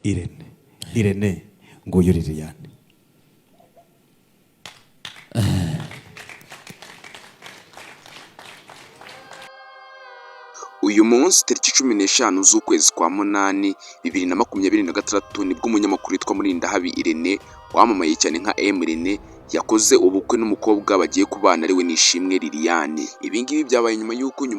Irene nguyu Liliane. Uyu munsi tariki 15 z'ukwezi kwa munani 2026 nibwo umunyamakuru witwa Murindahabi Irene wamamaye cyane nka Irene yakoze ubukwe n'umukobwa bagiye kubana ariwe Nishimwe Liliane. Ibingibi byabaye nyuma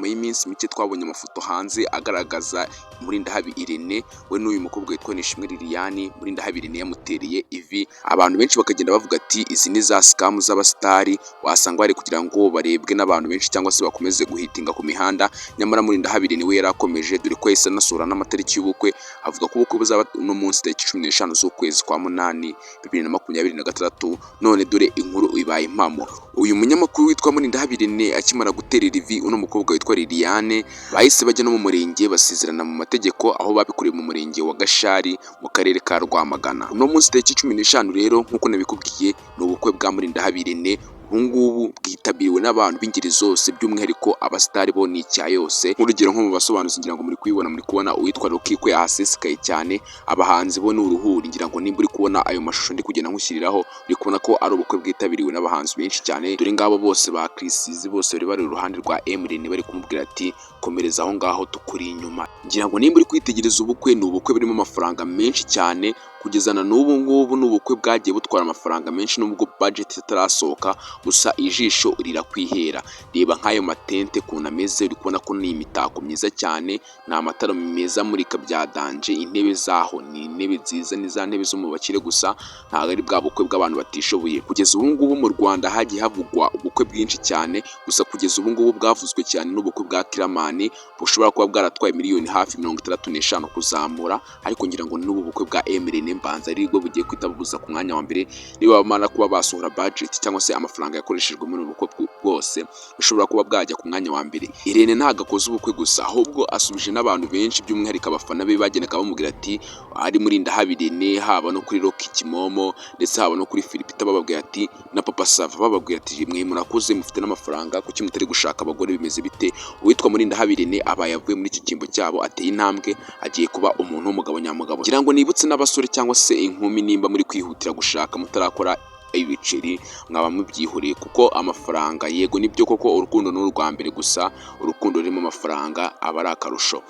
y'iminsi mike twabonye amafoto hanze agaragaza Murindahabi Irene we n'uyu mukobwa witwa Nishimwe Liliane. Murindahabi Irene yamutereye ivi, abantu benshi bakagenda bavuga ati izi ni za scam z'abastari, wasanga bari kugira ngo barebwe n'abantu benshi cyangwa se bakomeze guhitinga ku mihanda. Nyamara Murindahabi Irene we yarakomeje, dore ko yahise anasura n'amatariki y'ubukwe, avuga ko ubukwe buzaba uno munsi tariki 15 z'ukwezi kwa munani 2026. None dore inkuru ibaye impamo. Uyu munyamakuru witwa Murindahabi Irene akimara guterera ivi uno mukobwa witwa Liliane, bahise bajya no mu murenge basezerana mu mategeko, aho babikoreye mu murenge wa Gashari mu karere ka Rwamagana. Uno munsi tariki 15 rero nkuko nabikubwiye ni ubukwe bwa Murindahabi Irene. Ubungubu bwitabiriwe n'abantu b'ingeri zose, by'umwihariko abastari bo ni icya yose. Nk'urugero nko mu basobanuzi ngira ngo muri kubona uwitwa Rukiko yahasesekaye cyane, abahanzi bo ni uruhuri. Ngira ngo nimba uri kubona ayo mashusho ndi kugenda nkushyiriraho, uri kubona ko ari ubukwe bwitabiriwe n'abahanzi benshi cyane. Dore ngabo bose ba Chrisizi bose bari uruhande rwa Irene bari kumubwira ati komereza aho ngaho tukuri inyuma. Ngira ngo nimba uri kwitegereza ubukwe, ni ubukwe burimo amafaranga menshi cyane. Kugeza na n'ubu ngubu ni ubukwe bwagiye butwara amafaranga menshi nubwo budget itarasohoka, gusa ijisho rirakwihera. Reba nk'ayo matente kuna meze, uri kubona ko ni imitako myiza cyane, ni amatara meza murika bya danje. Intebe zaho ni intebe nziza, ni za ntebe zo mu bakire gusa, ntabwo ari bwa bukwe bw'abantu batishoboye. Kugeza ubu ngubu mu Rwanda hagiye havugwa ubukwe bwinshi cyane, gusa kugeza ubu ngubu bwavuzwe cyane n'ubukwe bwa Kiramani bushobora kuba bwaratwaye miliyoni hafi 65 kuzamura. Ariko ngira ngo n'ubu bukwe bwa Irene mbanza ari bwo bugiye kwitabuza ku mwanya wa mbere, niba bamara kuba basohora budget cyangwa se amafaranga yakoreshejwe muri ubu bukwe bwose, bishobora kuba bwajya ku mwanya wa mbere. Irene ntago akoze ubukwe gusa, ahubwo asubije n'abantu benshi, by'umwihariko abafana be bagendaga bamubwira ati ari Murindahabi Irene, haba no kuri Rocky Kimomo ndetse haba no kuri Philipita, bababwira ati na Papa Sava, bababwira ati mwe murakoze mufite n'amafaranga, kuki mutari gushaka abagore bimeze bite? Uwitwa Murindahabi Irene aba yavuye muri iki cyimbo cyabo, ateye intambwe, agiye kuba umuntu w'umugabo nyamugabo. Ngira ngo nibutse n'abasore cyangwa se inkumi, nimba muri kwihutira gushaka mutarakora ibiceri, mwaba mubyihuriye, kuko amafaranga yego nibyo koko urukundo n'urwa mbere, gusa urukundo rurimo amafaranga aba ari akarusho.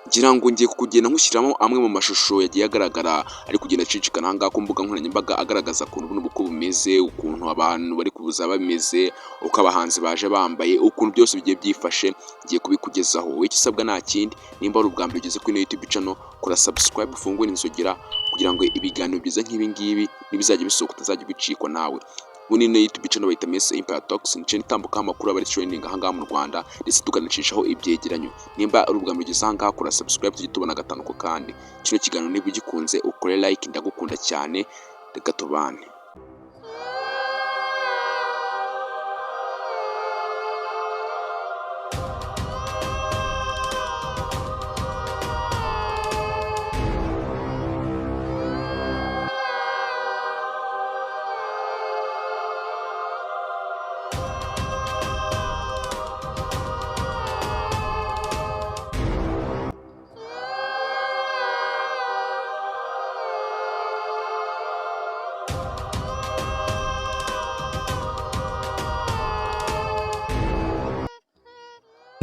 Ngira ngo ngiye kugenda nkushyiramo amwe mu mashusho yagiye agaragara ari kugenda acicikana ahangaha ku mbuga nkoranyambaga, agaragaza ukuntu buno bukwe bumeze, ukuntu abantu bari kubuza bameze, uko abahanzi baje bambaye, ukuntu byose bigiye byifashe. Ngiye kubikugezaho. Wowe icyo usabwa nta kindi, nimba ari ubwa mbere ugeze kuri YouTube channel, kora subscribe, ufungure inzogera kugira ngo ibiganiro byiza nk'ibi ngibi nibizajya bisohoka utazajya bicikwa nawe. Muri no YouTube channel bayita Messe Empire Talks, ni channel itambuka amakuru abari trending ahangaha mu Rwanda, ndetse tukanacishaho ibyegeranyo. Nimba ari ubwa mbere ugeze ahangaha, kora subscribe tujye tubona gatanu ko kandi. Kino kiganiro niba ugikunze ukore like, ndagukunda cyane, reka tubane.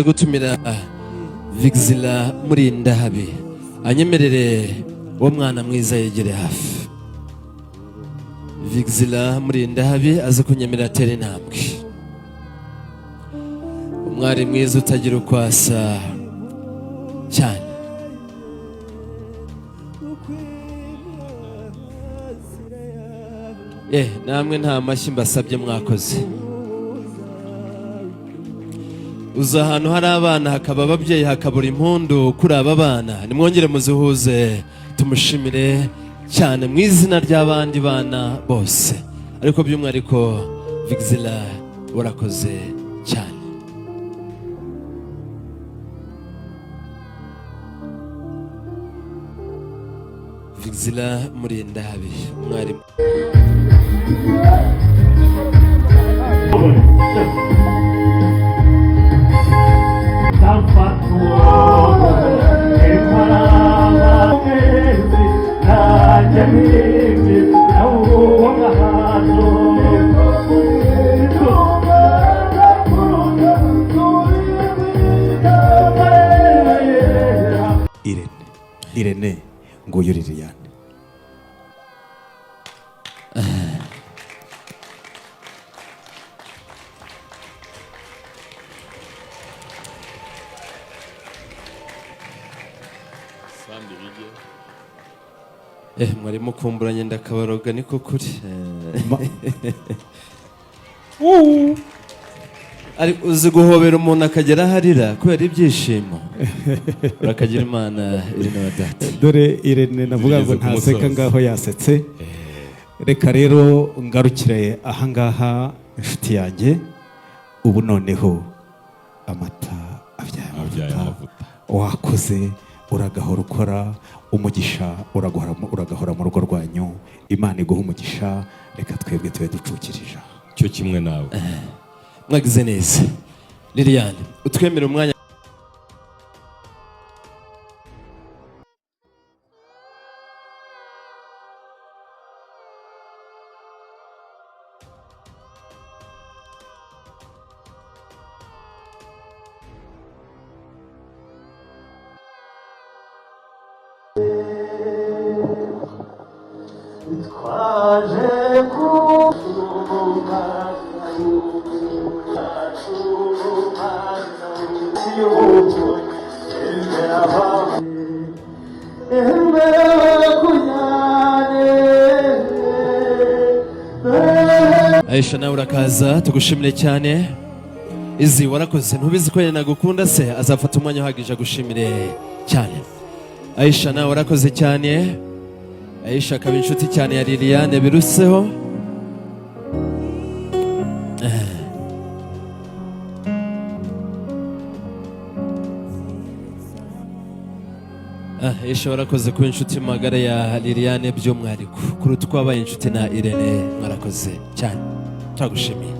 gutumira Vigzila Murindahabi anyemerere uwo mwana mwiza yegere hafi. Vigzila Murindahabi aza kunyemerera atere intambwe. Umwari mwiza utagira uko asa cyane. Namwe nta mashyi mbasabye mwakoze. Uza ahantu hari abana hakaba ababyeyi hakabura impundu kuri aba bana, nimwongere muzihuze tumushimire cyane mu izina ry'abandi bana bose, ariko by'umwihariko Vigzila warakoze cyane. Vigzila Murindahabi umwarimu. Irene nguyu Liliane. Mwari mukumburanye ndakabaroga niko kuri. Ari uzi guhobera umuntu akagera harira kubera ibyishimo. Urakagira Imana Irene wa data. Dore Irene navuga ngo ntaseka ngaho yasetse. Reka rero ngarukire ahangaha inshuti yanjye, ubu noneho amata abyaye amavuta. Wakoze uragahora ukora umugisha, uragahora mu rugo rwanyu. Imana iguha umugisha, reka twebwe tube ducukirije cyo kimwe nawe. Mwagize neza Liliane, utwemere umwanya. Aisha nawe urakaza, tugushimire cyane. Izi warakoze, ntubizi ko nagukunda se, azafata umwanya uhagije agushimire cyane. Aisha nawe warakoze cyane. Aisha akaba inshuti cyane ya Liliane biruseho. Aisha warakoze kuba inshuti magara ya Liliane by'umwihariko kuruta uko wabaye inshuti na Irene. Mwarakoze cyane, turagushimiye.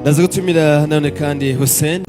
Ndaza gutumira none kandi Hussein.